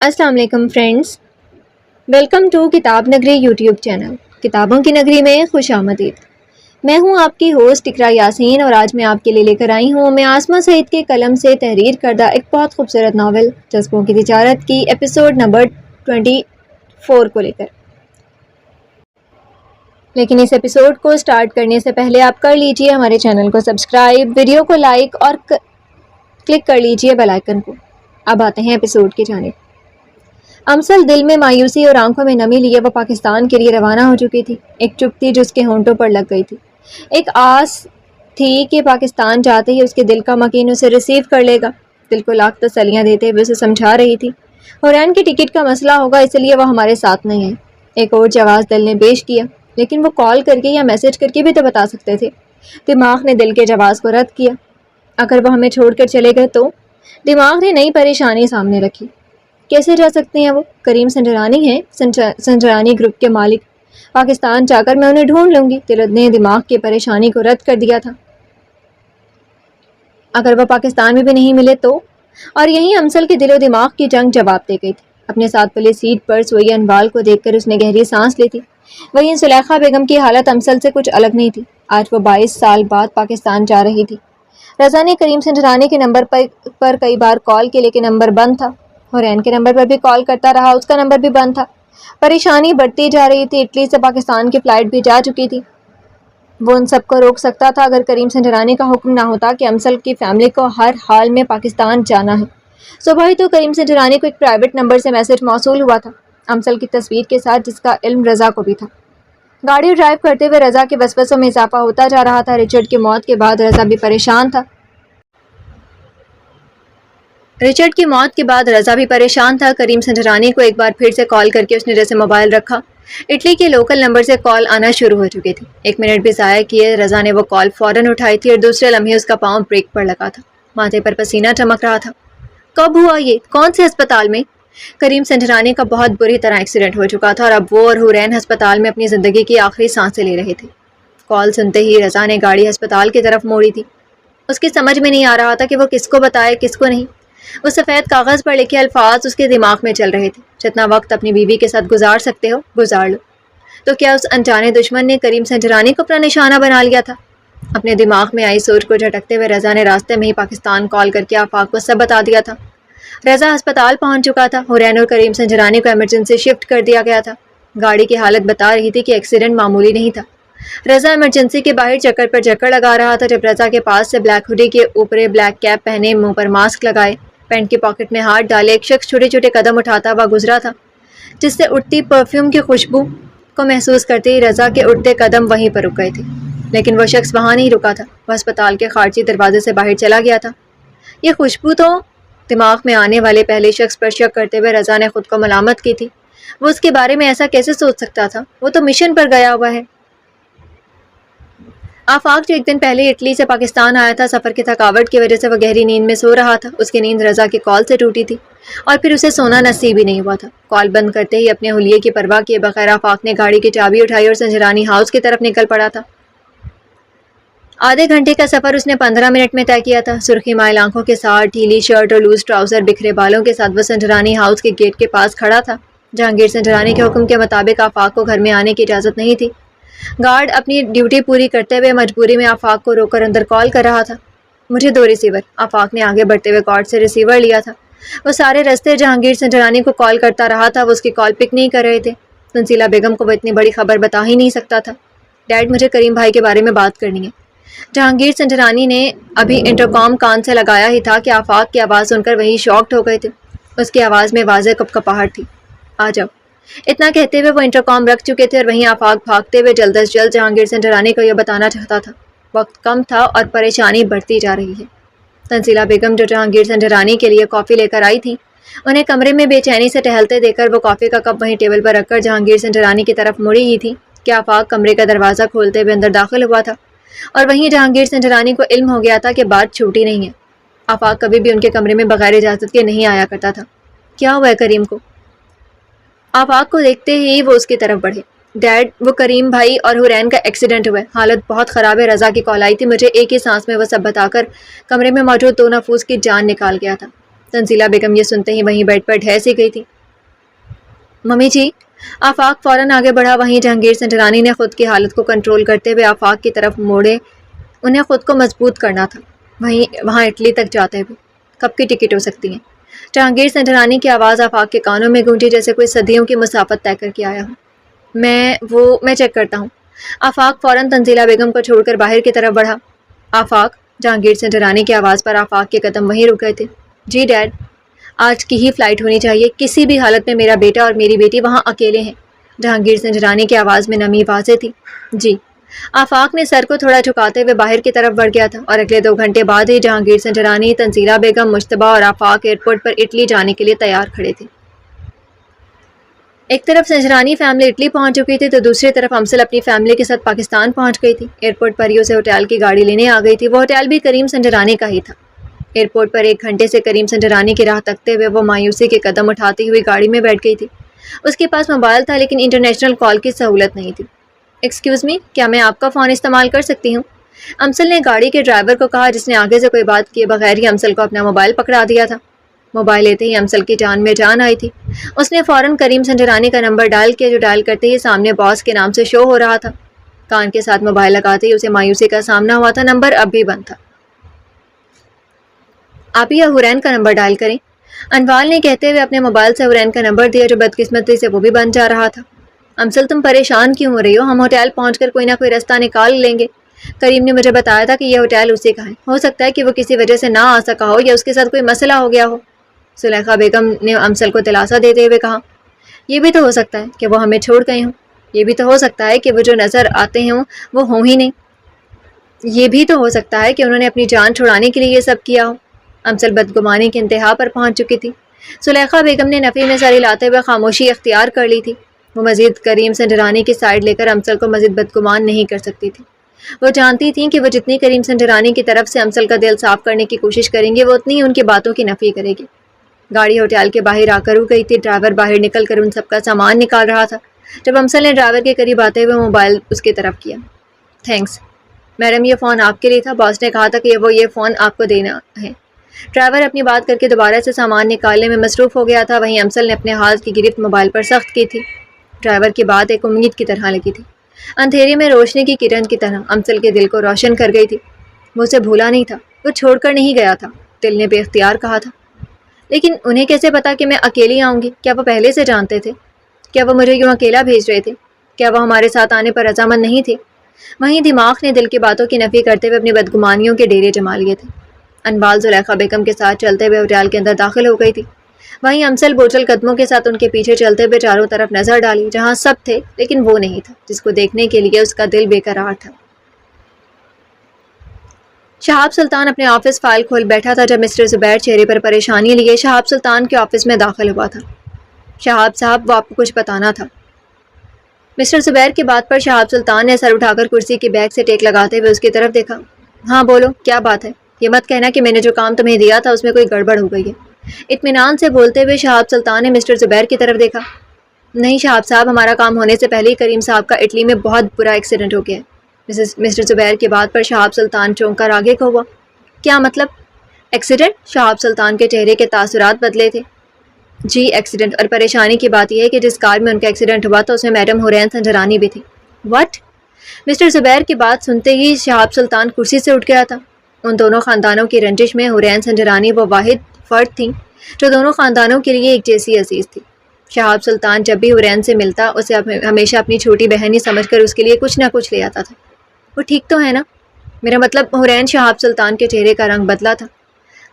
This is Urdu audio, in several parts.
السلام علیکم فرینڈز، ویلکم ٹو کتاب نگری یوٹیوب چینل۔ کتابوں کی نگری میں خوش آمدید۔ میں ہوں آپ کی ہوسٹ اقرا یاسین، اور آج میں آپ کے لیے لے کر آئی ہوں میں آسمہ سعید کے قلم سے تحریر کردہ ایک بہت خوبصورت ناول جذبوں کی تجارت کی ایپیسوڈ نمبر 24 کو لے کر۔ لیکن اس ایپیسوڈ کو سٹارٹ کرنے سے پہلے آپ کر لیجئے ہمارے چینل کو سبسکرائب، ویڈیو کو لائک اور کلک کر لیجئے بیل آئیکن کو۔ اب آتے ہیں ایپیسوڈ کی جانب۔ امسل دل میں مایوسی اور آنکھوں میں نمی لیے وہ پاکستان کے لیے روانہ ہو چکی تھی۔ ایک چپ تھی جو اس کے ہونٹوں پر لگ گئی تھی، ایک آس تھی کہ پاکستان جاتے ہی اس کے دل کا مکین اسے ریسیو کر لے گا۔ دل کو لاکھ تسلیاں دیتے ہوئے اسے سمجھا رہی تھی، حورین کی ٹکٹ کا مسئلہ ہوگا اس لیے وہ ہمارے ساتھ نہیں ہے۔ ایک اور جواز دل نے پیش کیا، لیکن وہ کال کر کے یا میسج کر کے بھی تو بتا سکتے تھے۔ دماغ نے دل کے جواز کو رد کیا۔ اگر وہ ہمیں چھوڑ کر چلے گئے تو؟ دماغ نے نئی پریشانی سامنے رکھی۔ کیسے جا سکتے ہیں وہ؟ کریم سنجرانی ہیں، سنجرانی گروپ کے مالک۔ پاکستان جا کر میں انہیں ڈھونڈ لوں گی۔ دل نے دماغ کی پریشانی کو رد کر دیا تھا۔ اگر وہ پاکستان میں بھی نہیں ملے تو؟ اور یہیں امسل کے دل و دماغ کی جنگ جواب دے گئی تھی۔ اپنے ساتھ پلی سیٹ پر سوئی انوال کو دیکھ کر اس نے گہری سانس لی تھی۔ وہیں زلیخا بیگم کی حالت امسل سے کچھ الگ نہیں تھی۔ آج وہ 22 سال بعد پاکستان جا رہی تھی۔ رضا نے کریم سنجرانی کے نمبر پر کئی بار کال کی، لیکن نمبر بند تھا۔ حورین کے نمبر پر بھی کال کرتا رہا، اس کا نمبر بھی بند تھا۔ پریشانی بڑھتی جا رہی تھی۔ اٹلی سے پاکستان کی فلائٹ بھی جا چکی تھی۔ وہ ان سب کو روک سکتا تھا اگر کریم سنجرانی کا حکم نہ ہوتا کہ امسل کی فیملی کو ہر حال میں پاکستان جانا ہے۔ صبح ہی تو کریم سنجرانی کو ایک پرائیویٹ نمبر سے میسج موصول ہوا تھا، امسل کی تصویر کے ساتھ، جس کا علم رضا کو بھی تھا۔ گاڑی ڈرائیو کرتے ہوئے رضا کے وسوسوں میں اضافہ ہوتا جا رہا تھا۔ رچرڈ کی موت کے بعد رضا بھی پریشان تھا۔ کریم سنجرانی کو ایک بار پھر سے کال کر کے اس نے جیسے موبائل رکھا، اٹلی کے لوکل نمبر سے کال آنا شروع ہو چکی تھی۔ 1 منٹ بھی ضائع کیے رضا نے وہ کال فوراً اٹھائی تھی، اور دوسرے لمحے اس کا پاؤں بریک پر لگا تھا، ماتھے پر پسینہ چمک رہا تھا۔ کب ہوا یہ؟ کون سے ہسپتال میں؟ کریم سنجرانی کا بہت بری طرح ایکسیڈنٹ ہو چکا تھا، اور اب وہ اور حورین ہسپتال میں اپنی زندگی کی آخری سانسیں لے رہے تھے۔ کال سنتے ہی رضا نے گاڑی ہسپتال کی طرف موڑی تھی۔ اس کی سمجھ میں نہیں آ رہا تھا کہ وہ کس کو بتائے کس کو نہیں۔ وہ سفید کاغذ پر لکھے الفاظ اس کے دماغ میں چل رہے تھے۔ جتنا وقت اپنی بیوی کے ساتھ گزار سکتے ہو گزار لو۔ تو کیا اس انجانے دشمن نے کریم سنجرانی کو اپنا نشانہ بنا لیا تھا؟ اپنے دماغ میں آئی سوچ کو جھٹکتے ہوئے رضا نے راستے میں ہی پاکستان کال کر کے آفاق کو سب بتا دیا تھا۔ رضا ہسپتال پہنچ چکا تھا۔ حورین اور کریم سنجرانی کو ایمرجنسی شفٹ کر دیا گیا تھا۔ گاڑی کی حالت بتا رہی تھی کہ ایکسیڈنٹ معمولی نہیں تھا۔ رضا ایمرجنسی کے باہر چکر پر چکر لگا رہا تھا جب رضا کے پاس سے بلیک ہوڈی کے اوپر بلیک کیپ پہنے، منہ پر ماسک لگائے، پینٹ کی پاکٹ میں ہاتھ ڈالے ایک شخص چھوٹے چھوٹے قدم اٹھاتا ہوا گزرا تھا، جس سے اٹھتی پرفیوم کی خوشبو کو محسوس کرتے ہی رضا کے اٹھتے قدم وہیں پر رک گئے تھے۔ لیکن وہ شخص وہاں نہیں رکا تھا، وہ ہسپتال کے خارجی دروازے سے باہر چلا گیا تھا۔ یہ خوشبو تو؟ دماغ میں آنے والے پہلے شخص پر شک کرتے ہوئے رضا نے خود کو ملامت کی تھی۔ وہ اس کے بارے میں ایسا کیسے سوچ سکتا تھا؟ وہ تو مشن پر گیا ہوا ہے۔ آفاق جو 1 دن پہلے اٹلی سے پاکستان آیا تھا، سفر کی تھکاوٹ کی وجہ سے وہ گہری نیند میں سو رہا تھا۔ اس کی نیند رضا کی کال سے ٹوٹی تھی، اور پھر اسے سونا نصیب ہی نہیں ہوا تھا۔ کال بند کرتے ہی اپنے حلیے کی پرواہ کیے بغیر آفاق نے گاڑی کی چابی اٹھائی اور سنجرانی ہاؤس کی طرف نکل پڑا تھا۔ آدھے گھنٹے کا سفر اس نے 15 منٹ میں طے کیا تھا۔ سرخی مائل آنکھوں کے ساتھ، ڈھیلی شرٹ اور لوز ٹراؤزر، بکھرے بالوں کے ساتھ وہ سنجرانی ہاؤس کے گیٹ کے پاس کھڑا تھا۔ جہانگیر سنجرانی کے حکم کے مطابق آفاق کو گھر میں آنے کی اجازت نہیں تھی۔ گارڈ اپنی ڈیوٹی پوری کرتے ہوئے مجبوری میں آفاق کو روک کر اندر کال کر رہا تھا۔ مجھے دو ریسیور۔ آفاق نے آگے بڑھتے ہوئے گارڈ سے ریسیور لیا تھا۔ وہ سارے راستے جہانگیر سنجرانی کو کال کرتا رہا تھا، وہ اس کی کال پک نہیں کر رہے تھے۔ تنزیلہ بیگم کو وہ اتنی بڑی خبر بتا ہی نہیں سکتا تھا۔ ڈیڈ، مجھے کریم بھائی کے بارے میں بات کرنی ہے۔ جہانگیر سنجرانی نے ابھی انٹرکام کان سے لگایا ہی تھا کہ آفاق کی آواز سن کر وہی شاکڈ ہو گئے تھے۔ اس کی آواز میں واضح کپکپاہٹ تھی۔ آ جاؤ۔ اتنا کہتے ہوئے وہ انٹرکام رکھ چکے تھے، اور وہیں آفاق بھاگتے ہوئے جلد از جلد جہانگیر سنجرانی کو یہ بتانا چاہتا تھا۔ وقت کم تھا اور پریشانی بڑھتی جا رہی ہے۔ تنزیلہ بیگم جو جہانگیر سنجرانی کے لیے کافی لے کر آئی تھی، انہیں کمرے میں بے چینی سے ٹہلتے دیکھ کر وہ کافی کا کپ وہیں ٹیبل پر رکھ کر جہانگیر سنجرانی کی طرف مڑی ہی تھی کہ آفاق کمرے کا دروازہ کھولتے ہوئے اندر داخل ہوا تھا، اور وہیں جہانگیر سنجرانی کو علم ہو گیا تھا کہ بات چھوٹی نہیں ہے۔ آفاق کبھی بھی ان کے کمرے میں بغیر اجازت کے نہیں آیا کرتا تھا۔ کیا ہوا ہے کریم کو؟ آفاق کو دیکھتے ہی وہ اس کی طرف بڑھے۔ ڈیڈ، وہ کریم بھائی اور حورین کا ایکسیڈنٹ ہوا ہے، حالت بہت خراب ہے۔ رضا کی کال آئی تھی، مجھے ایک ہی سانس میں وہ سب بتا کر کمرے میں موجود 2 نفوس کی جان نکال گیا تھا۔ تنزیلہ بیگم یہ سنتے ہی وہیں بیڈ پر ڈھہ سی گئی تھی۔ ممی جی۔ آفاق فوراً آگے بڑھا، وہیں جہانگیر سنجرانی نے خود کی حالت کو کنٹرول کرتے ہوئے آفاق کی طرف موڑے۔ انہیں خود کو مضبوط کرنا تھا، وہاں اٹلی تک جاتے ہوئے۔ کب کی ٹکٹ ہو سکتی ہیں؟ جہانگیر سنجرانی کی آواز آفاق کے کانوں میں گونجی جیسے کوئی صدیوں کی مسافت طے کر کے آیا ہو۔ میں چیک کرتا ہوں۔ آفاق فوراً تنزیلہ بیگم کو چھوڑ کر باہر کی طرف بڑھا۔ آفاق، جہانگیر سنجرانی کی آواز پر آفاق کے قدم وہیں رک گئے تھے۔ جی ڈیڈ، آج کی ہی فلائٹ ہونی چاہیے، کسی بھی حالت میں میرا بیٹا اور میری بیٹی وہاں اکیلے ہیں۔ جہانگیر سنجرانی کی آواز میں نمی واضح تھی۔ جی۔ آفاق نے سر کو تھوڑا جھکاتے ہوئے باہر کی طرف بڑھ گیا تھا، اور اگلے 2 گھنٹے بعد ہی جہانگیر سنجرانی، تنزیلہ بیگم، مشتبہ اور آفاق ایئرپورٹ پر اٹلی جانے کے لیے تیار کھڑے تھے۔ ایک طرف سنجرانی فیملی اٹلی پہنچ چکی تھی تو دوسری طرف امسل اپنی فیملی کے ساتھ پاکستان پہنچ گئی تھی۔ ایئرپورٹ پر ہی اسے ہوٹل کی گاڑی لینے آ گئی تھی۔ وہ ہوٹل بھی کریم سنجرانی کا ہی تھا۔ ایئرپورٹ پر 1 گھنٹے سے کریم سنجرانی کی راہ تکتے ہوئے وہ مایوسی کے قدم اٹھاتی ہوئی گاڑی میں بیٹھ گئی تھی۔ اس کے پاس موبائل تھا لیکن انٹرنیشنل کال کی سہولت نہیں تھی۔ ایکسکیوز می، کیا میں آپ کا فون استعمال کر سکتی ہوں؟ امسل نے گاڑی کے ڈرائیور کو کہا، جس نے آگے سے کوئی بات کیے بغیر ہی امسل کو اپنا موبائل پکڑا دیا تھا۔ موبائل لیتے ہی امسل کی جان میں جان آئی تھی۔ اس نے فوراً کریم سنجرانی کا نمبر ڈائل کیا، جو ڈائل کرتے ہی سامنے باس کے نام سے شو ہو رہا تھا۔ کان کے ساتھ موبائل لگاتے ہی اسے مایوسی کا سامنا ہوا تھا۔ نمبر اب بھی بند تھا۔ آپ یا حرین کا نمبر ڈائل کریں، انوال نے کہتے ہوئے اپنے موبائل سے حرین کا نمبر دیا، جو بدقسمتی سے وہ بھی بند جا رہا تھا۔ امسل، تم پریشان کیوں ہو رہی ہو؟ ہم ہوٹل پہنچ کر کوئی نہ کوئی راستہ نکال لیں گے۔ کریم نے مجھے بتایا تھا کہ یہ ہوٹل اسی کا ہے، ہو سکتا ہے کہ وہ کسی وجہ سے نہ آ سکا ہو یا اس کے ساتھ کوئی مسئلہ ہو گیا ہو۔ زلیخا بیگم نے امسل کو دلاسا دیتے ہوئے کہا، یہ بھی تو ہو سکتا ہے کہ وہ ہمیں چھوڑ گئے ہوں، یہ بھی تو ہو سکتا ہے کہ وہ جو نظر آتے ہوں وہ ہوں ہی نہیں، یہ بھی تو ہو سکتا ہے کہ انہوں نے اپنی جان چھڑانے کے لیے یہ سب کیا ہو۔ امسل بدگمانی کی انتہا پر پہنچ چکی تھی۔ زلیخا بیگم نے نفی میں سر ہلاتے ہوئے خاموشی اختیار کر لی تھی۔ وہ مزید کریم سنجرانی کی سائڈ لے کر امسل کو مزید بدگمان نہیں کر سکتی تھی۔ وہ جانتی تھیں کہ وہ جتنی کریم سنجرانی کی طرف سے امسل کا دل صاف کرنے کی کوشش کریں گے، وہ اتنی ہی ان کی باتوں کی نفی کرے گی۔ گاڑی ہوٹل کے باہر آ کر رک گئی تھی۔ ڈرائیور باہر نکل کر ان سب کا سامان نکال رہا تھا۔ جب امسل نے ڈرائیور کے قریب آتے ہوئے موبائل اس کی طرف کیا۔ تھینکس میڈم، یہ فون آپ کے لیے تھا، باس نے کہا تھا کہ وہ یہ فون آپ کو دینا ہے۔ ڈرائیور اپنی بات کر کے دوبارہ سے سامان نکالنے میں مصروف ہو گیا تھا۔ وہیں امسل نے اپنے ہاتھ کی گرفت موبائل پر سخت کی تھی۔ ڈرائیور کی بات ایک امید کی طرح لگی تھی، اندھیرے میں روشنی کی کرن کی طرح امسل کے دل کو روشن کر گئی تھی۔ وہ اسے بھولا نہیں تھا، وہ چھوڑ کر نہیں گیا تھا، دل نے بے اختیار کہا تھا۔ لیکن انہیں کیسے پتا کہ میں اکیلی آؤں گی؟ کیا وہ پہلے سے جانتے تھے؟ کیا وہ مجھے یوں اکیلا بھیج رہے تھے؟ کیا وہ ہمارے ساتھ آنے پر رضامند نہیں تھے؟ وہیں دماغ نے دل کی باتوں کی نفی کرتے ہوئے اپنی بدگمانیوں کے ڈیرے جما لیے تھے۔ انوال زلیخا بیگم کے ساتھ چلتے ہوئے ہوٹل کے اندر داخل ہو گئی تھی۔ وہیں امسل بوجھل قدموں کے ساتھ ان کے پیچھے چلتے ہوئے چاروں طرف نظر ڈالی، جہاں سب تھے لیکن وہ نہیں تھا جس کو دیکھنے کے لیے اس کا دل بے قرار تھا۔ شہاب سلطان اپنے آفس فائل کھول بیٹھا تھا جب مسٹر زبیر چہرے پر پریشانی لیے شہاب سلطان کے آفس میں داخل ہوا تھا۔ شہاب صاحب، وہ آپ کو کچھ بتانا تھا۔ مسٹر زبیر کی بات پر شہاب سلطان نے سر اٹھا کر کرسی کی بیک سے ٹیک لگاتے ہوئے اس کی طرف دیکھا۔ ہاں بولو، کیا بات ہے؟ یہ مت کہنا کہ میں نے جو کام تمہیں دیا تھا اس میں کوئی گڑبڑ ہو گئی ہے۔ اطمینان سے بولتے ہوئے شہاب سلطان نے مسٹر زبیر کی طرف دیکھا۔ نہیں شہاب صاحب، ہمارا کام ہونے سے پہلے ہی کریم صاحب کا اٹلی میں بہت برا ایکسیڈنٹ ہو گیا ہے۔ مسٹر زبیر کی بات پر شہاب سلطان چونک کر آگے کو ہوا۔ کیا مطلب؟ ایکسیڈنٹ؟ شہاب سلطان کے چہرے کے تاثرات بدلے تھے۔ جی ایکسیڈنٹ، اور پریشانی کی بات یہ ہے کہ جس کار میں ان کا ایکسیڈنٹ ہوا تھا اس میں میڈم حرین سنجرانی بھی تھی۔ واٹ؟ مسٹر زبیر کی بات سنتے ہی شہاب سلطان کرسی سے اٹھ گیا تھا۔ ان دونوں خاندانوں کی رنجش میں حرین سنجرانی وہ واحد فرد تھیں جو دونوں خاندانوں کے لیے ایک جیسی عزیز تھی۔ شہاب سلطان جب بھی حرین سے ملتا اسے ہمیشہ اپنی چھوٹی بہن ہی سمجھ کر اس کے لیے کچھ نہ کچھ لے آتا تھا۔ وہ ٹھیک تو ہے نا؟ میرا مطلب حرین، شہاب سلطان کے چہرے کا رنگ بدلا تھا۔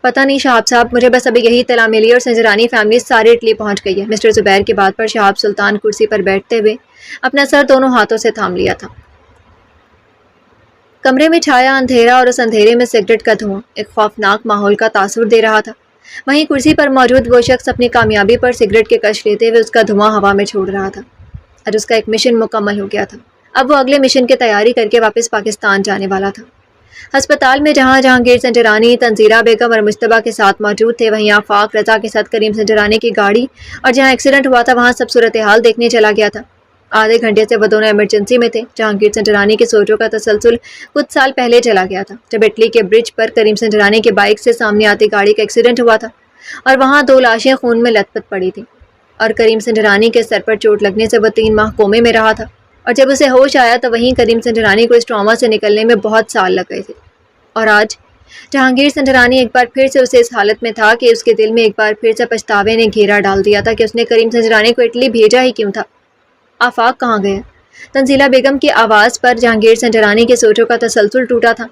پتہ نہیں شہاب صاحب، مجھے بس ابھی یہی اطلاع ملی اور سنجرانی فیملی سارے اٹلی پہنچ گئی ہے۔ مسٹر زبیر کی بات پر شہاب سلطان کرسی پر بیٹھتے ہوئے اپنا سر دونوں ہاتھوں سے تھام لیا تھا۔ کمرے میں چھایا اندھیرا اور اس اندھیرے میں سگریٹ کا دھواں ایک خوفناک ماحول کا تاثر دے رہا تھا۔ وہیں کرسی پر موجود وہ شخص اپنی کامیابی پر سگریٹ کے کش لیتے ہوئے اس کا دھواں ہوا میں چھوڑ رہا تھا۔ آج اس کا ایک مشن مکمل ہو گیا تھا۔ اب وہ اگلے مشن کی تیاری کر کے واپس پاکستان جانے والا تھا۔ ہسپتال میں جہاں جہانگیر سنجرانی، تنزیلہ بیگم اور مشتبہ کے ساتھ موجود تھے، وہیں آفاق، رضا کے ساتھ کریم سنجرانی کی گاڑی، اور جہاں ایکسیڈنٹ ہوا تھا وہاں سب صورتحال دیکھنے چلا گیا تھا۔ آدھے گھنٹے سے وہ دونوں ایمرجنسی میں تھے۔ جہانگیر سنجرانی کے سوچوں کا تسلسل کچھ سال پہلے چلا گیا تھا، جب اٹلی کے برج پر کریم سنجرانی کے بائک سے سامنے آتی گاڑی کا ایکسیڈنٹ ہوا تھا۔ اور وہاں 2 لاشیں خون میں لت پت پڑی تھیں، اور کریم سنجرانی کے سر پر چوٹ لگنے سے وہ 3 ماہ کومے میں رہا تھا، اور جب اسے ہوش آیا تو وہیں کریم سنجرانی کو اس ٹراما سے نکلنے میں بہت سال لگ گئے تھے۔ اور آج جہانگیر سنجرانی ایک بار پھر سے اسے اس حالت میں تھا کہ اس کے دل میں ایک بار پھر سے پچھتاوے نے گھیرا ڈال دیا تھا کہ اس نے کریم سنجرانی کو اٹلی بھیجا ہی کیوں تھا۔ آفاق کہاں گیا؟ تنزیلہ بیگم کی آواز پر جہانگیر سنجرانی کے سوچوں کا تسلسل ٹوٹا تھا۔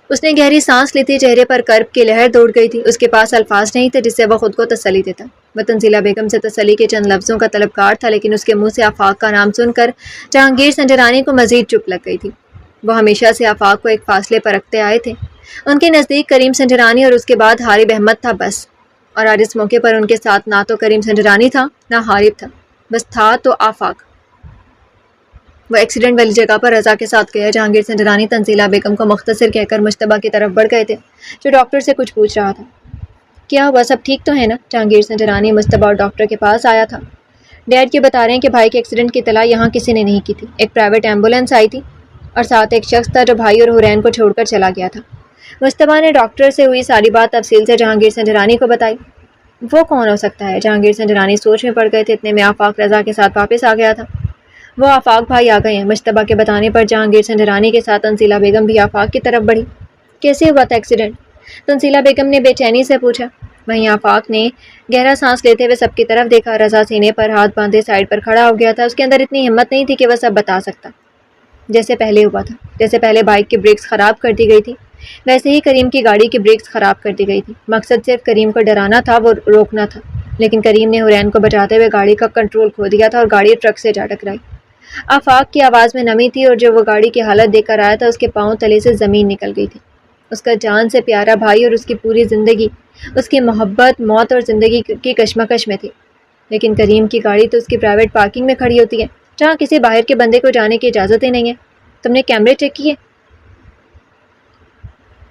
اس نے گہری سانس لی تھی، چہرے پر کرب کی لہر دوڑ گئی تھی، اس کے پاس الفاظ نہیں تھے جس سے وہ خود کو تسلی دیتا۔ وہ تنزیلہ بیگم سے تسلی کے چند لفظوں کا طلبگار تھا، لیکن اس کے منہ سے آفاق کا نام سن کر جہانگیر سنجرانی کو مزید چپ لگ گئی تھی۔ وہ ہمیشہ سے آفاق کو ایک فاصلے پر رکھتے آئے تھے۔ ان کے نزدیک کریم سنجرانی اور اس کے بعد حارب احمد تھا بس، اور آج اس موقع پر ان کے ساتھ نہ تو کریم سنجرانی تھا نہ حارب تھا، بس تھا تو آفاق۔ وہ ایکسیڈنٹ والی جگہ پر رضا کے ساتھ گیا۔ جہانگیر سنجرانی تنزیلہ بیگم کو مختصر کہہ کر مشتبہ کی طرف بڑھ گئے تھے، جو ڈاکٹر سے کچھ پوچھ رہا تھا۔ کیا ہوا، سب ٹھیک تو ہے نا؟ جہانگیر سنجرانی مشتبہ اور ڈاکٹر کے پاس آیا تھا۔ ڈیڈ یہ بتا رہے ہیں کہ بھائی کے ایکسیڈنٹ کی اطلاع یہاں کسی نے نہیں کی تھی۔ ایک پرائیویٹ ایمبولینس آئی تھی اور ساتھ ایک شخص تھا جو بھائی اور حرین کو چھوڑ کر چلا گیا تھا۔ مشتبہ نے ڈاکٹر سے ہوئی ساری بات تفصیل سے جہانگیر سنجرانی کو بتائی۔ وہ کون ہو سکتا ہے؟ جہانگیر سنجرانی سوچ میں پڑ گئے تھے، اتنے میں آفاق رضا کے ساتھ واپس آ گیا تھا۔ وہ آفاق بھائی آ گئے ہیں۔ مشتبہ کے بتانے پر جہانگیر سنجرانی کے ساتھ تنزیلہ بیگم بھی آفاق کی طرف بڑھی۔ کیسے ہوا تھا ایکسیڈنٹ؟ تنزیلہ بیگم نے بے چینی سے پوچھا۔ وہیں آفاق نے گہرا سانس لیتے ہوئے سب کی طرف دیکھا۔ رضا سینے پر ہاتھ باندھے سائڈ پر کھڑا ہو گیا تھا، اس کے اندر اتنی ہمت نہیں تھی کہ وہ سب بتا سکتا۔ جیسے پہلے ہوا تھا، جیسے پہلے بائک کی بریکس خراب کر دی گئی تھی، ویسے ہی کریم کی گاڑی کی بریکس خراب کر دی گئی تھی۔ مقصد صرف کریم کو ڈرانا تھا، وہ روکنا تھا، لیکن کریم نے حرین کو بچاتے ہوئے گاڑی کا کنٹرول کھو دیا تھا اور گاڑی ٹرک سے جا ٹکرائی۔ آفاق کی آواز میں نمی تھی، اور جو وہ گاڑی کی حالت دیکھ کر آیا تھا اس کے پاؤں تلے سے زمین نکل گئی تھی۔ اس کا جان سے پیارا بھائی اور اس کی پوری زندگی، اس کی محبت، موت اور زندگی کی کشمکش میں تھی، لیکن کریم کی گاڑی تو اس کی پرائیویٹ پارکنگ میں کھڑی ہوتی ہے، جہاں کسی باہر کے بندے کو جانے کی اجازت ہی نہیں ہے۔ تم نے کیمرے چیک کیے؟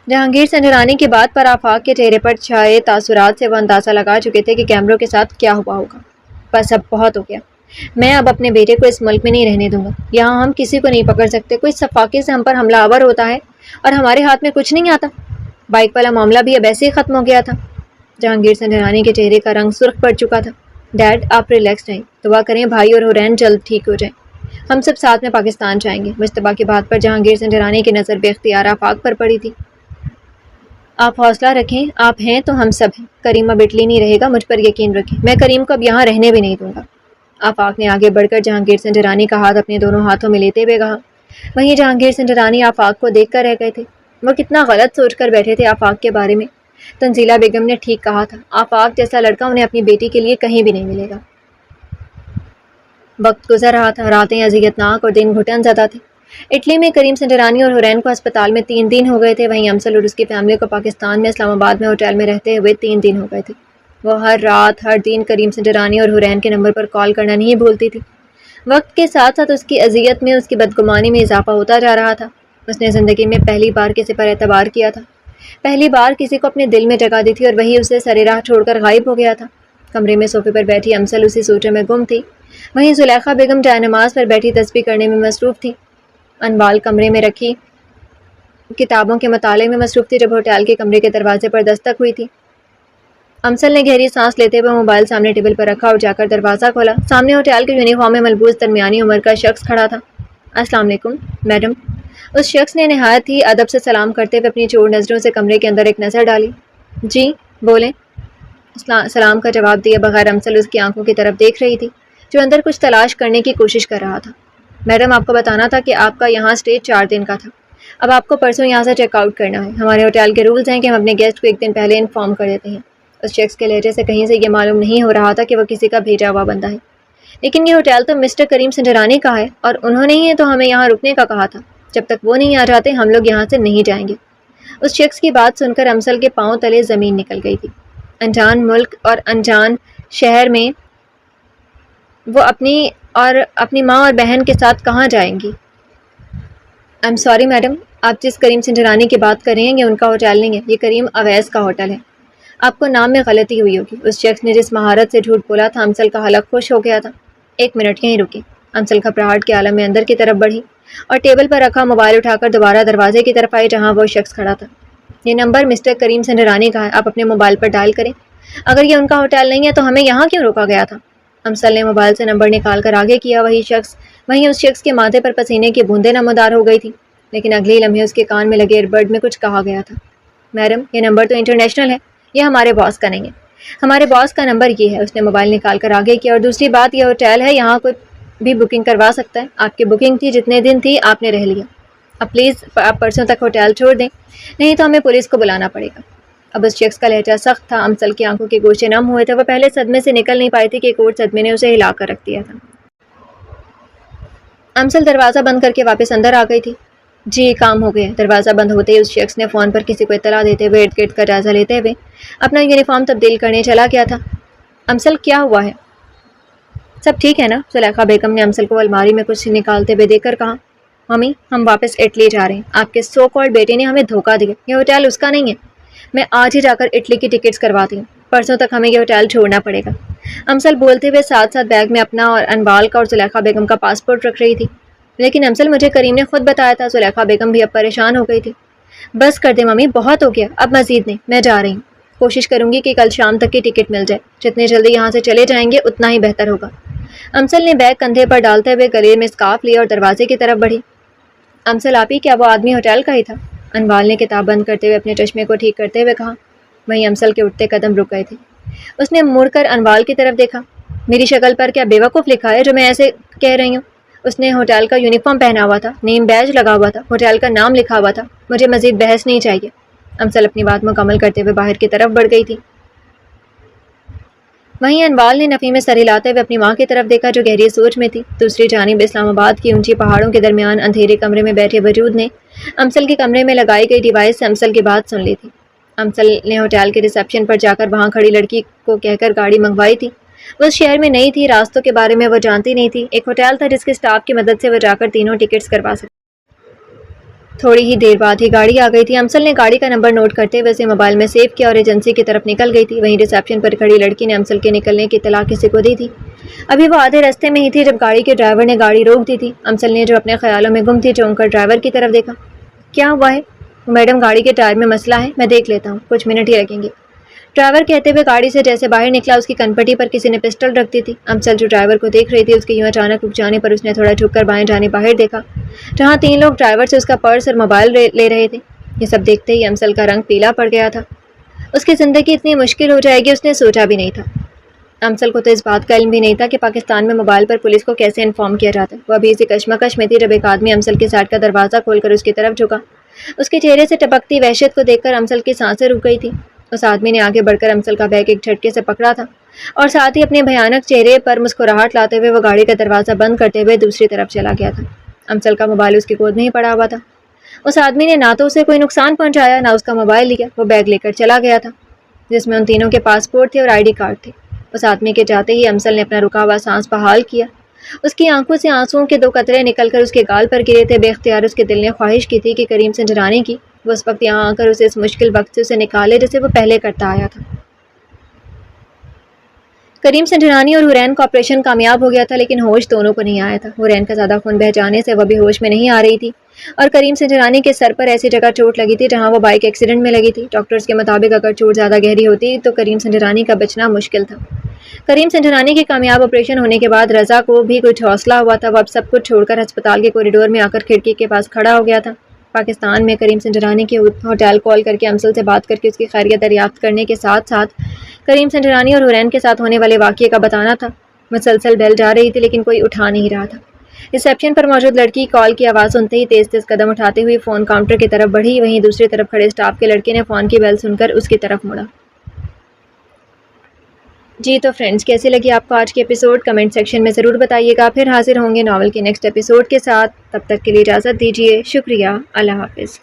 جہانگیر سنجرانی کی بات پر آفاق کے چہرے پر چھائے تاثرات سے وہ اندازہ لگا چکے تھے کہ کیمروں کے ساتھ کیا ہوا ہوگا۔ بس اب بہت ہو گیا، میں اب اپنے بیٹے کو اس ملک میں نہیں رہنے دوں گا۔ یہاں ہم کسی کو نہیں پکڑ سکتے، کوئی صفاقے سے ہم پر حملہ آور ہوتا ہے اور ہمارے ہاتھ میں کچھ نہیں آتا۔ بائک والا معاملہ بھی اب ایسے ہی ختم ہو گیا تھا۔ جہانگیر سنجرانی کے چہرے کا رنگ سرخ پڑ چکا تھا۔ ڈیڈ آپ ریلیکس رہیں، دعا کریں بھائی اور حرین جلد ٹھیک ہو جائیں، ہم سب ساتھ میں پاکستان جائیں گے۔ مشتبہ کی بات پر جہانگیر سنجرانی کی نظر بے اختیار آفاق پر پڑی تھی۔ آپ حوصلہ رکھیں، آپ ہیں تو ہم سب ہیں۔ کریم اب اٹلی نہیں رہے گا، مجھ پر یقین رکھیں، میں کریم کو اب یہاں رہنے بھی نہیں دوں گا۔ آفاق نے آگے بڑھ کر جہانگیر سنجرانی کا ہاتھ اپنے دونوں ہاتھوں میں لیتے ہوئے کہا۔ وہیں جہانگیر سنجرانی آفاق کو دیکھ کر رہ گئے تھے۔ وہ کتنا غلط سوچ کر بیٹھے تھے آفاق کے بارے میں۔ تنزیلہ بیگم نے ٹھیک کہا تھا، آفاق جیسا لڑکا انہیں اپنی بیٹی کے لیے کہیں بھی نہیں ملے گا۔ وقت گزر رہا تھا، راتیں اذیتناک اور دن گھٹن زدہ تھے۔ اٹلی میں کریم سنجرانی اور حرین کو ہسپتال میں 3 دن ہو گئے تھے، وہیں امسل اور اس کی فیملی کو پاکستان میں اسلام آباد میں ہوٹل میں رہتے ہوئے 3 دن ہو گئے تھے۔ وہ ہر رات ہر دن کریم سنجرانی اور حرین کے نمبر پر کال کرنا نہیں بھولتی تھی۔ وقت کے ساتھ ساتھ اس کی اذیت میں، اس کی بدگمانی میں اضافہ ہوتا جا رہا تھا۔ اس نے زندگی میں پہلی بار کسی پر اعتبار کیا تھا، پہلی بار کسی کو اپنے دل میں جگہ دی تھی، اور وہی اسے سرے راہ چھوڑ کر غائب ہو گیا تھا۔ کمرے میں صوفے پر بیٹھی امسل اسی سوچوں میں گم تھی، وہیں زلیخا بیگم جائے نماز پر بیٹھی تسبیح کرنے میں مصروف تھی۔ انوال کمرے میں رکھی کتابوں کے مطالعے میں مصروف تھی جب ہوٹل کے کمرے کے دروازے پر دستک ہوئی تھی۔ امسل نے گہری سانس لیتے ہوئے موبائل سامنے ٹیبل پر رکھا اور جا کر دروازہ کھولا۔ سامنے ہوٹل کے یونیفارم میں ملبوس درمیانی عمر کا شخص کھڑا تھا۔ السلام علیکم میڈم۔ اس شخص نے نہایت ہی ادب سے سلام کرتے ہوئے اپنی چور نظروں سے کمرے کے اندر ایک نظر ڈالی۔ جی بولیں۔ سلام کا جواب دیے بغیر امسل اس کی آنکھوں کی طرف دیکھ رہی تھی، جو اندر کچھ تلاش کرنے کی کوشش کر رہا تھا۔ میڈم آپ کو بتانا تھا کہ آپ کا یہاں اسٹے 4 دن کا تھا، اب آپ کو پرسوں یہاں سے چیک آؤٹ کرنا ہے۔ ہمارے ہوٹل کے رولز ہیں کہ ہم اپنے گیسٹ کو 1 دن پہلے انفارم کر دیتے ہیں۔ اس شخص کے لہجے سے کہیں سے یہ معلوم نہیں ہو رہا تھا کہ وہ کسی کا بھیجا ہوا بندہ ہے، لیکن یہ ہوٹل تو مسٹر کریم سنجرانی کا ہے، اور انہوں نے ہی تو ہمیں یہاں رکنے کا کہا تھا۔ جب تک وہ نہیں آ جاتے ہم لوگ یہاں سے نہیں جائیں گے۔ اس شخص کی بات سن کر امسل کے پاؤں تلے زمین نکل گئی تھی۔ انجان ملک اور انجان شہر میں وہ اپنی ماں اور بہن کے ساتھ کہاں جائیں گی؟ آئی ایم سوری میڈم، آپ جس کریم سنجرانی کی بات کر رہے ہیں یہ ان کا ہوٹل نہیں ہے، یہ کریم اویس کا ہوٹل ہے۔ آپ کو نام میں غلطی ہوئی ہوگی۔ اس شخص نے جس مہارت سے جھوٹ بولا تھا امسل کا حلق خوش ہو گیا تھا۔ 1 منٹ یہیں رکی۔ امسل گھبراہٹ کے عالم میں اندر کی طرف بڑھی اور ٹیبل پر رکھا موبائل اٹھا کر دوبارہ دروازے کی طرف آئی جہاں وہ شخص کھڑا تھا۔ یہ نمبر مسٹر کریم سنجرانی کا ہے، آپ اپنے موبائل پر ڈائل کریں۔ اگر یہ ان کا ہوٹل نہیں ہے تو ہمیں یہاں کیوں روکا گیا تھا؟ امسل نے موبائل سے نمبر نکال کر آگے کیا. وہیں اس شخص کے ماتھے پر پسینے کی بوندیں نمودار ہو گئی تھی، لیکن اگلے لمحے اس کے کان میں لگے ایئر بڈ میں کچھ کہا گیا تھا. میڈم، یہ نمبر تو انٹرنیشنل ہے، یہ ہمارے باس کا نہیں ہے. ہمارے باس کا نمبر یہ ہے. اس نے موبائل نکال کر آگے کیا. اور دوسری بات، یہ ہوٹل ہے، یہاں کوئی بھی بکنگ کروا سکتا ہے. آپ کی بکنگ تھی، جتنے دن تھی آپ نے رہ لیا. اب پلیز آپ پرسوں تک ہوٹل چھوڑ دیں، نہیں تو ہمیں پولیس کو بلانا پڑے گا. اب اس شخص کا لہجہ سخت تھا. امسل کی آنکھوں کے گوشے نم ہوئے تھے. وہ پہلے صدمے سے نکل نہیں پائی تھی کہ ایک اور صدمے نے اسے ہلا کر رکھ دیا تھا. امسل دروازہ بند کر کے واپس اندر آ گئی تھی. جی کام ہو گیا. دروازہ بند ہوتے ہی اس شخص نے فون پر کسی کو اطلاع دیتے ہوئے ارد گرد کا جائزہ لیتے ہوئے اپنا یونیفارم تبدیل کرنے چلا گیا تھا. امسل، کیا ہوا ہے؟ سب ٹھیک ہے نا؟ زلیخا بیگم نے امسل کو الماری میں کچھ نکالتے ہوئے دیکھ کر کہا. ممی، ہم واپس اٹلی جا رہے ہیں. آپ کے سو کالڈ بیٹے نے ہمیں دھوکہ دیا. یہ ہوٹل اس کا نہیں ہے. میں آج ہی جا کر اٹلی کی ٹکٹس کرواتی ہوں. پرسوں تک ہمیں یہ ہوٹل چھوڑنا پڑے گا. امسل بولتے ہوئے ساتھ ساتھ بیگ میں اپنا اور انوال کا اور زلیخا بیگم کا پاسپورٹ رکھ رہی تھی. لیکن امسل، مجھے کریم نے خود بتایا تھا. زلیخا بیگم بھی اب پریشان ہو گئی تھی. بس کر دے ممی، بہت ہو گیا، اب مزید نہیں. میں جا رہی ہوں. کوشش کروں گی کہ کل شام تک کی ٹکٹ مل جائے. جتنے جلدی یہاں سے چلے جائیں گے اتنا ہی بہتر ہوگا. امسل نے بیگ کندھے پر ڈالتے ہوئے گلے میں اسکارف لیا اور دروازے کی طرف بڑھی. امسل آپی، کیا وہ آدمی ہوٹل کا ہی تھا؟ انوال نے کتاب بند کرتے ہوئے اپنے چشمے کو ٹھیک کرتے ہوئے کہا. وہیں امسل کے اٹھتے قدم رک گئے تھے. اس نے مڑ کر انوال کی طرف دیکھا. میری شکل پر کیا بیوقوف لکھا ہے جو میں ایسے کہہ رہی ہوں؟ اس نے ہوٹل کا یونیفارم پہنا ہوا تھا، نیم بیج لگا ہوا تھا، ہوٹل کا نام لکھا ہوا تھا. مجھے مزید بحث نہیں چاہیے. امسل اپنی بات مکمل کرتے ہوئے باہر کی طرف بڑھ گئی تھی. وہیں انوال نے نفی میں سر ہلاتے ہوئے اپنی ماں کی طرف دیکھا جو گہری سوچ میں تھی. دوسری جانب اسلام آباد کی اونچی پہاڑوں کے درمیان اندھیرے کمرے میں بیٹھے وجود نے امسل کے کمرے میں لگائی گئی ڈیوائس سے امسل کی بات سن لی تھی. امسل نے ہوٹل کے ریسیپشن پر جا کر وہاں کھڑی لڑکی کو کہہ کر گاڑی منگوائی تھی. وہ اس شہر میں نئی تھی، راستوں کے بارے میں وہ جانتی نہیں تھی. ایک ہوٹل تھا جس کے اسٹاف کی مدد سے وہ جا کر تینوں ٹکٹس کروا سکتی. تھوڑی ہی دیر بعد ہی گاڑی آ گئی تھی. امسل نے گاڑی کا نمبر نوٹ کرتے ہوئے اسے موبائل میں سیو کیا اور ایجنسی کی طرف نکل گئی تھی. وہیں ریسیپشن پر کھڑی لڑکی نے امسل کے نکلنے کی اطلاع کسی کو دی تھی. ابھی وہ آدھے راستے میں ہی تھی جب گاڑی کے ڈرائیور نے گاڑی روک دی تھی. امسل نے جو اپنے خیالوں میں گم تھی چونک کر ڈرائیور کی طرف دیکھا. کیا ہوا ہے؟ میڈم، گاڑی کے ٹائر میں مسئلہ ہے، میں دیکھ لیتا ہوں، کچھ منٹ ہی لگیں گے. ڈرائیور کہتے ہوئے گاڑی سے جیسے باہر نکلا. اس کی کنپٹی پر کسی نے پسٹل رکھ دی تھی. امسل جو ڈرائیور کو دیکھ رہی تھی، اس کے یوں اچانک رک جانے پر اس نے تھوڑا جھک کر بائیں جانب باہر دیکھا جہاں تین لوگ ڈرائیور سے اس کا پرس اور موبائل لے رہے تھے. یہ سب دیکھتے ہی امسل کا رنگ پیلا پڑ گیا تھا. اس کی زندگی اتنی مشکل ہو جائے گی اس نے سوچا بھی نہیں تھا. امسل کو تو اس بات کا علم بھی نہیں تھا کہ پاکستان میں موبائل پر پولیس کو کیسے انفارم کیا جاتا ہے. وہ ابھی اسی کشمکش میں تھی جب ایک آدمی امسل کے سائڈ کا دروازہ کھول کر اس کی طرف جھکا. اس کے چہرے سے ٹپکتی وحشت کو دیکھ کر امسل کی سانسیں رک گئی تھی. اس آدمی نے آگے بڑھ کر امسل کا بیگ ایک جھٹکے سے پکڑا تھا اور ساتھ ہی اپنے بھیانک چہرے پر مسکراہٹ لاتے ہوئے وہ گاڑی کا دروازہ بند کرتے ہوئے دوسری طرف چلا گیا تھا. امسل کا موبائل اس کی گود میں ہی پڑا ہوا تھا. اس آدمی نے نہ تو اسے کوئی نقصان پہنچایا نہ اس کا موبائل لیا. وہ بیگ لے کر چلا گیا تھا جس میں ان تینوں کے پاسپورٹ تھے اور آئی ڈی کارڈ تھے. اس آدمی کے جاتے ہی امسل نے اپنا رکا ہوا سانس بحال کیا. اس کی آنکھوں سے آنسوؤں کے 2 قطرے نکل کر اس کے گال پر گرے تھے. بے اختیار اس کے دل نے خواہش کی تھی کہ کریم سنجرانی کی وہ اس وقت یہاں آ کر اسے اس مشکل وقت سے اسے نکالے جسے وہ پہلے کرتا آیا تھا. کریم سنجرانی اور حرین کا آپریشن کامیاب ہو گیا تھا لیکن ہوش دونوں کو نہیں آیا تھا. حرین کا زیادہ خون بہہ جانے سے وہ بھی ہوش میں نہیں آ رہی تھی اور کریم سنجرانی کے سر پر ایسی جگہ چوٹ لگی تھی جہاں وہ بائک ایکسیڈنٹ میں لگی تھی. ڈاکٹرز کے مطابق اگر چوٹ زیادہ گہری ہوتی تو کریم سنجرانی کا بچنا مشکل تھا. کریم سنجرانی کے کامیاب آپریشن ہونے کے بعد رضا کو بھی کچھ حوصلہ ہوا تھا. وہ اب سب کچھ چھوڑ کر ہسپتال کے کوریڈور میں آ کر کھڑکی کے پاس کھڑا ہو گیا تھا. پاکستان میں کریم سنجرانی کے ہوٹل کال کر کے امسل سے بات کر کے اس کی خیریت دریافت کرنے کے ساتھ ساتھ کریم سنجرانی اور حرین کے ساتھ ہونے والے واقعے کا بتانا تھا. مسلسل بیل جا رہی تھی لیکن کوئی اٹھا نہیں رہا تھا. ریسیپشن پر موجود لڑکی کال کی آواز سنتے ہی تیز تیز قدم اٹھاتے ہوئے فون کاؤنٹر کی طرف بڑھی. وہیں دوسری طرف کھڑے اسٹاف کے لڑکے نے فون کی بیل سن کر اس کی طرف مڑا. جی تو فرینڈز، کیسے لگی آپ کو آج کے ایپیسوڈ؟ کمنٹ سیکشن میں ضرور بتائیے گا. پھر حاضر ہوں گے ناول کے نیکسٹ ایپیسوڈ کے ساتھ. تب تک کے لیے اجازت دیجیے. شکریہ. اللہ حافظ.